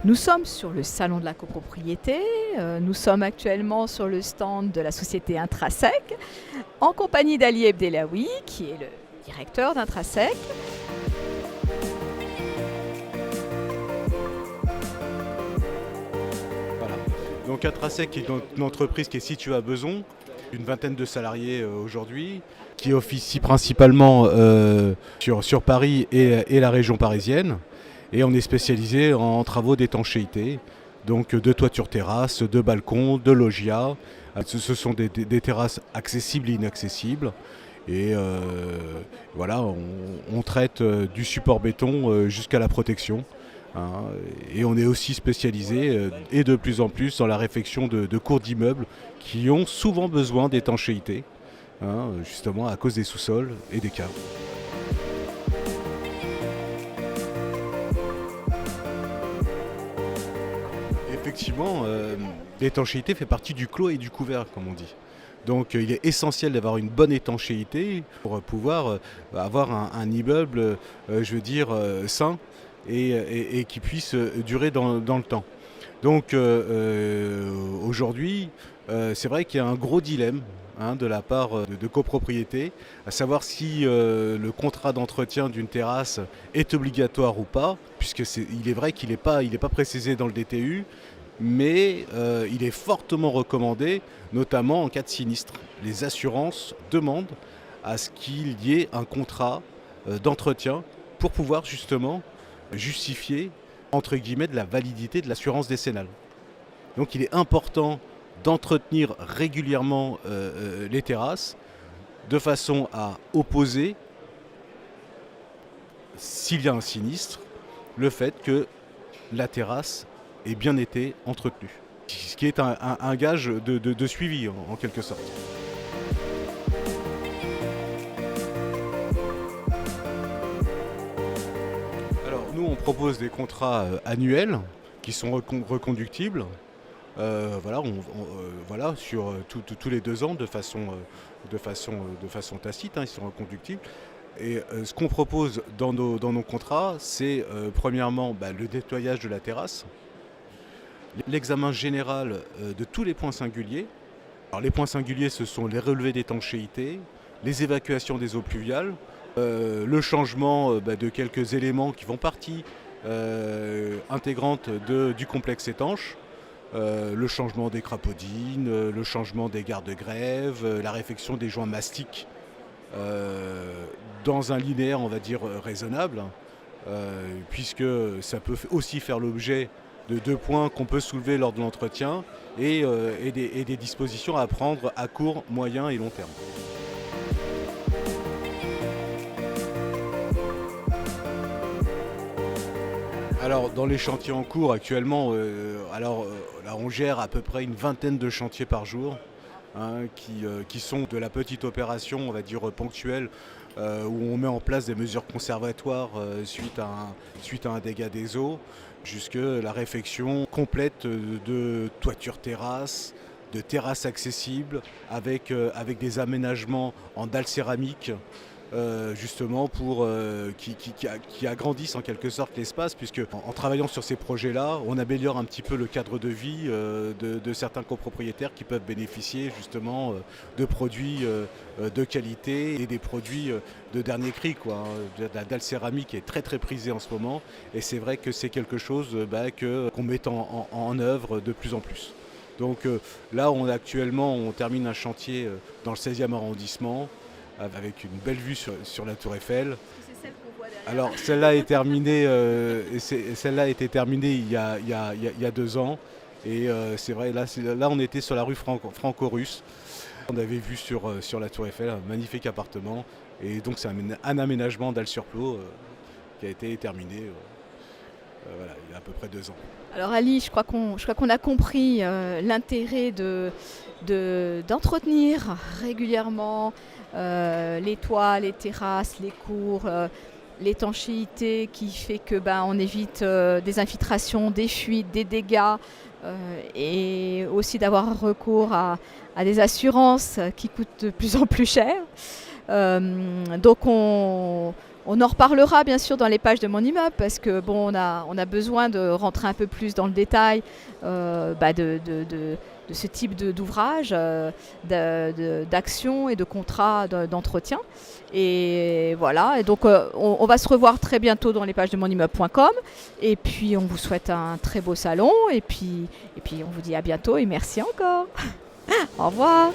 Nous sommes sur le salon de la copropriété, nous sommes actuellement sur le stand de la société Intrasec, en compagnie d'Ali Ebdelaoui, qui est le directeur d'Intrasec. Voilà. Donc Intrasec est une entreprise qui est située à Besançon, une vingtaine de salariés aujourd'hui, qui officie principalement sur Paris et la région parisienne. Et on est spécialisé en travaux d'étanchéité, donc de toiture terrasse, de balcons, de loggia. Ce sont des terrasses accessibles et inaccessibles. Et voilà, on traite du support béton jusqu'à la protection. Hein. Et on est aussi spécialisé et de plus en plus dans la réfection de cours d'immeubles qui ont souvent besoin d'étanchéité, hein, justement à cause des sous-sols et des caves. Effectivement, l'étanchéité fait partie du clos et du couvert, comme on dit. Donc il est essentiel d'avoir une bonne étanchéité pour pouvoir avoir un immeuble, je veux dire, sain et qui puisse durer dans le temps. Donc aujourd'hui, c'est vrai qu'il y a un gros dilemme, hein, de la part de copropriété, à savoir si le contrat d'entretien d'une terrasse est obligatoire ou pas, puisque il est vrai qu'il n'est pas précisé dans le DTU, mais il est fortement recommandé, notamment en cas de sinistre. Les assurances demandent à ce qu'il y ait un contrat d'entretien pour pouvoir justement justifier, entre guillemets, de la validité de l'assurance décennale. Donc il est important d'entretenir régulièrement les terrasses de façon à opposer, s'il y a un sinistre, le fait que la terrasse ait bien été entretenue. Ce qui est un gage de suivi en quelque sorte. Alors nous on propose des contrats annuels qui sont reconductibles. Voilà, sur tous les 2 ans de façon tacite, hein, ils sont reconductibles. Et ce qu'on propose dans nos contrats, c'est premièrement le nettoyage de la terrasse, l'examen général de tous les points singuliers. Alors, les points singuliers, ce sont les relevés d'étanchéité, les évacuations des eaux pluviales, le changement de quelques éléments qui font partie intégrante du complexe étanche. Le changement des crapaudines, le changement des garde-grève, la réfection des joints mastiques dans un linéaire, on va dire, raisonnable, puisque ça peut aussi faire l'objet de 2 points qu'on peut soulever lors de l'entretien et des dispositions à prendre à court, moyen et long terme. Alors dans les chantiers en cours actuellement, là on gère à peu près une vingtaine de chantiers par jour, hein, qui sont de la petite opération, on va dire ponctuelle, où on met en place des mesures conservatoires suite à un dégât des eaux, jusque la réfection complète de toiture terrasse, de terrasses accessibles, avec des aménagements en dalles céramiques, justement pour qui agrandissent en quelque sorte l'espace, puisque en travaillant sur ces projets-là, on améliore un petit peu le cadre de vie de certains copropriétaires qui peuvent bénéficier justement de produits de qualité et des produits de dernier cri, quoi. La dalle céramique est très très prisée en ce moment, et c'est vrai que c'est quelque chose qu'on met en œuvre de plus en plus. Donc là, on termine un chantier dans le 16e arrondissement, avec une belle vue sur la Tour Eiffel. C'est celle qu'on voit derrière. Alors celle-là est terminée, celle-là a été terminée il y a 2 ans. Et c'est vrai, là on était sur la rue Franco-Russe. On avait vu sur la Tour Eiffel un magnifique appartement. Et donc c'est un aménagement dalle sur plot qui a été terminé voilà, il y a à peu près 2 ans. Alors Ali, je crois qu'on a compris l'intérêt d'entretenir régulièrement les toits, les terrasses, les cours, l'étanchéité qui fait que on évite des infiltrations, des fuites, des dégâts, et aussi d'avoir recours à des assurances qui coûtent de plus en plus cher. Donc on On en reparlera bien sûr dans les pages de mon immeuble parce que bon, on a besoin de rentrer un peu plus dans le détail de ce type d'ouvrage, d'action et de contrat d'entretien. Et voilà, et donc on va se revoir très bientôt dans les pages de monimmeuble.com. Et puis on vous souhaite un très beau salon. Et puis on vous dit à bientôt et merci encore. Au revoir.